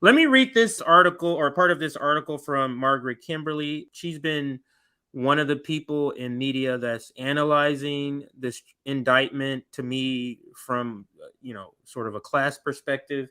Let me read this article, or part of this article, from Margaret Kimberly. She's been one of the people in media that's analyzing this indictment, to me, from, sort of a class perspective.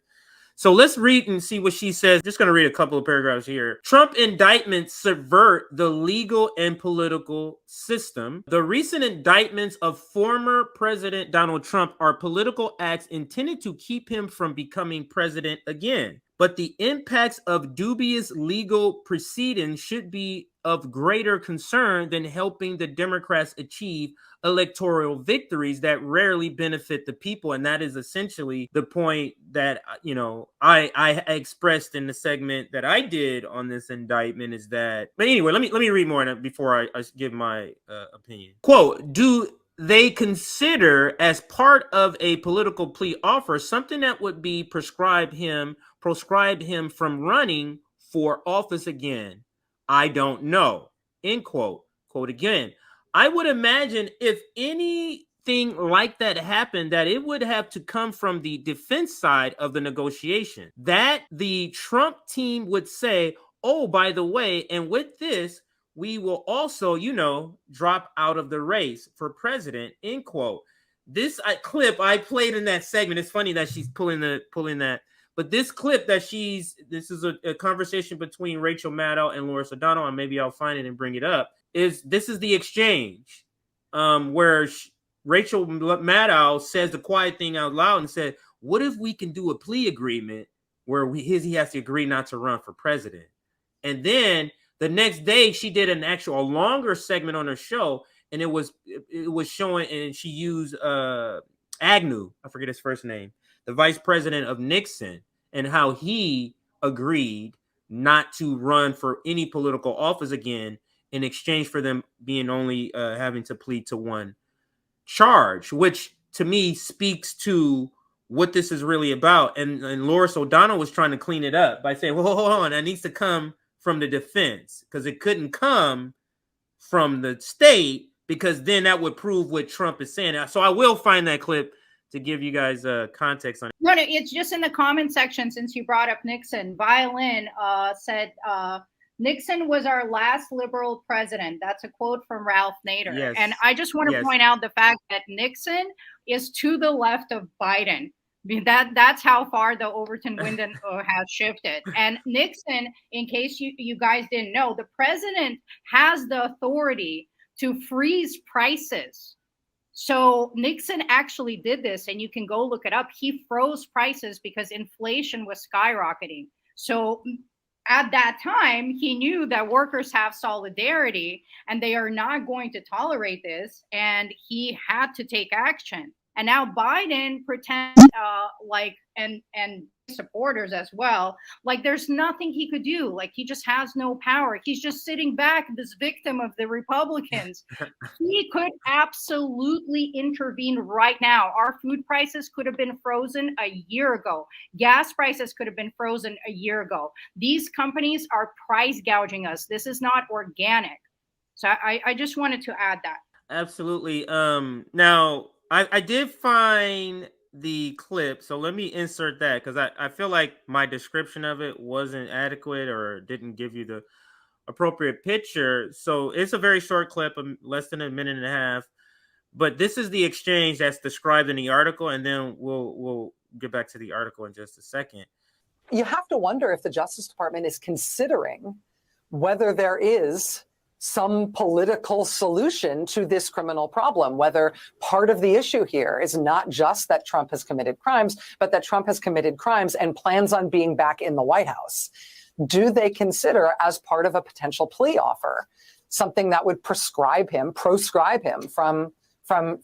So let's read and see what she says. Just going to read a couple of paragraphs here. Trump indictments subvert the legal and political system. The recent indictments of former President Donald Trump are political acts intended to keep him from becoming president again. But the impacts of dubious legal proceedings should be of greater concern than helping the Democrats achieve electoral victories that rarely benefit the people. And that is essentially the point that, I expressed in the segment that I did on this indictment, is that, but anyway, let me read more before I give my opinion. Quote, do they consider as part of a political plea offer something that would be proscribe him from running for office again? I don't know. End quote. Quote again. I would imagine if anything like that happened, that it would have to come from the defense side of the negotiation. That the Trump team would say, oh, by the way, and with this, we will also, drop out of the race for president, end quote. This clip I played in that segment. It's funny that she's pulling that. But this clip that this is a conversation between Rachel Maddow and Loris O'Donnell, and maybe I'll find it and bring it up, this is the exchange where Rachel Maddow says the quiet thing out loud and said, what if we can do a plea agreement where he has to agree not to run for president? And then the next day she did a longer segment on her show, and it was showing, and she used Agnew, I forget his first name, the vice president of Nixon, and how he agreed not to run for any political office again in exchange for them being only having to plead to one charge, which to me speaks to what this is really about. And Loris O'Donnell was trying to clean it up by saying, well, hold on, that needs to come from the defense, because it couldn't come from the state, because then that would prove what Trump is saying. So I will find that clip to give you guys context on it. No, it's just in the comment section, since you brought up Nixon. Violin said, Nixon was our last liberal president. That's a quote from Ralph Nader. Yes. And I just want to point out the fact that Nixon is to the left of Biden. I mean, that's how far the Overton window has shifted. And Nixon, in case you guys didn't know, the president has the authority to freeze prices. So Nixon actually did this, and you can go look it up. He froze prices because inflation was skyrocketing. So at that time, he knew that workers have solidarity and they are not going to tolerate this, and he had to take action. And now Biden pretends and supporters as well, like there's nothing he could do. Like he just has no power. He's just sitting back, this victim of the Republicans. He could absolutely intervene right now. Our food prices could have been frozen a year ago. Gas prices could have been frozen a year ago. These companies are price gouging us. This is not organic. So I just wanted to add that. Absolutely. Now I did find the clip, so let me insert that, because I feel like my description of it wasn't adequate or didn't give you the appropriate picture. So it's a very short clip, less than a minute and a half, but this is the exchange that's described in the article, and then we'll get back to the article in just a second. You have to wonder if the Justice Department is considering whether there is some political solution to this criminal problem, whether part of the issue here is not just that Trump has committed crimes, but that Trump has committed crimes and plans on being back in the White House. Do they consider, as part of a potential plea offer, something that would proscribe him from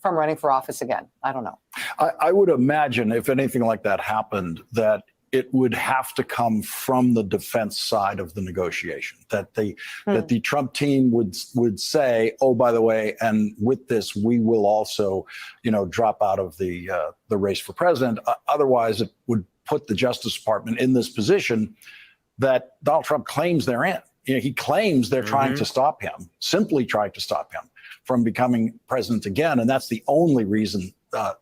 running for office again? I don't know. I would imagine if anything like that happened, that it would have to come from the defense side of the negotiation, that the Trump team would say, oh, by the way, and with this, we will also, drop out of the race for president. Otherwise, it would put the Justice Department in this position that Donald Trump claims they're in. he claims they're trying to stop him, simply trying to stop him from becoming president again. And that's the only reason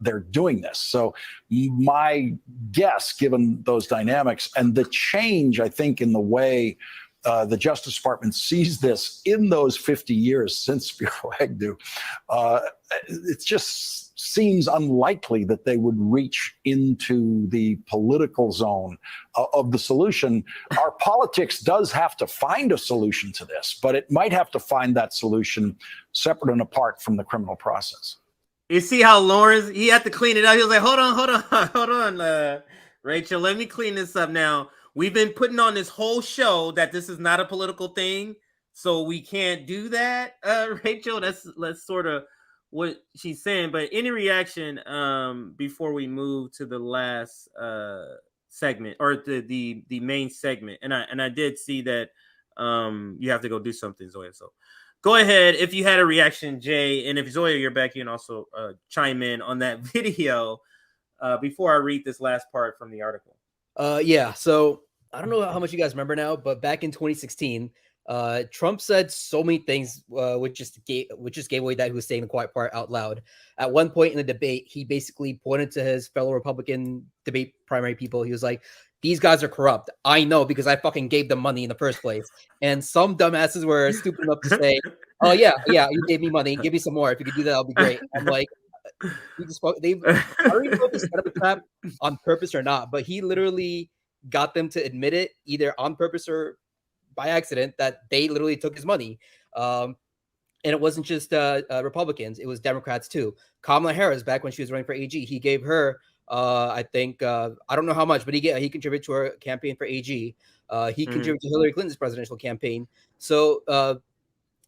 they're doing this. So my guess, given those dynamics and the change, I think, in the way the Justice Department sees this in those 50 years since Spiro Agnew, it just seems unlikely that they would reach into the political zone of the solution. Our politics does have to find a solution to this, but it might have to find that solution separate and apart from the criminal process. You see how Lawrence, he had to clean it up. He was like, hold on, Rachel, let me clean this up now. We've been putting on this whole show that this is not a political thing, so we can't do that, Rachel. That's sort of what she's saying. But any reaction before we move to the last segment or the main segment? And I did see that you have to go do something, Zoya. So go ahead if you had a reaction, Jay. And if Zoya, you're back, you can also chime in on that video before I read this last part from the article. Yeah. So I don't know how much you guys remember now, but back in 2016, Trump said so many things, which just gave away that he was saying the quiet part out loud. At one point in the debate, he basically pointed to his fellow Republican debate primary people. He was like, "These guys are corrupt. I know because I fucking gave them money in the first place." And some dumbasses were stupid enough to say, "Oh yeah, you gave me money. Give me some more. If you could do that, that'll be great." I'm like, I don't even know if he set up a trap on purpose or not, but he literally got them to admit it, either on purpose or by accident, that they literally took his money. And it wasn't just Republicans, it was Democrats too. Kamala Harris, back when she was running for AG, he gave her, I think, I don't know how much, but he contributed to her campaign for AG. He contributed to Hillary Clinton's presidential campaign. So,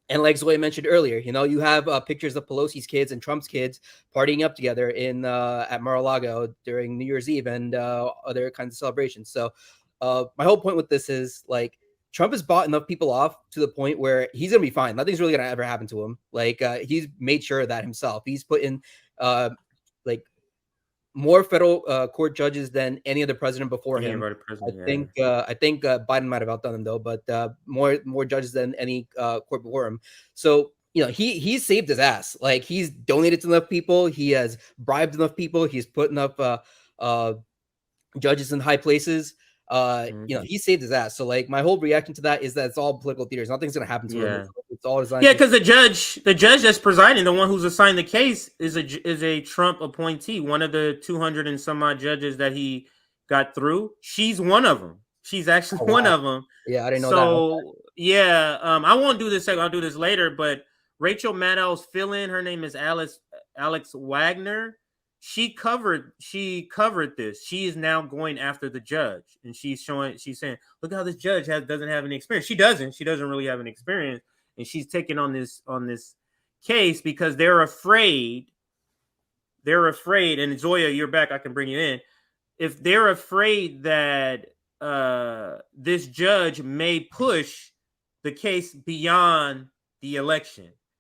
and like Zoe mentioned earlier, you have pictures of Pelosi's kids and Trump's kids partying up together at Mar-a-Lago during New Year's Eve and other kinds of celebrations. So my whole point with this is, like, Trump has bought enough people off to the point where he's going to be fine. Nothing's really going to ever happen to him. Like, he's made sure of that himself. He's put in more federal court judges than any other president before him. I think Biden might have outdone him though, but more judges than any court before him. So he's saved his ass. Like, he's donated to enough people. He has bribed enough people. He's put enough judges in high places. He saved his ass. So, like, my whole reaction to that is that it's all political theaters. Nothing's going to happen to him. It's all designed. Yeah, because the judge that's presiding, the one who's assigned the case, is a Trump appointee. One of the 200 and some odd judges that he got through. She's one of them. She's actually one of them. Yeah, I didn't know that. So yeah, I won't do this. I'll do this later. But Rachel Maddow's fill-in, her name is Alex Wagner. She covered this. She is now going after the judge, and she's saying, look how this judge doesn't have any experience. She doesn't really have any experience, and she's taking on this case because they're afraid. And Zoya, you're back. I can bring you in. If they're afraid that this judge may push the case beyond the election,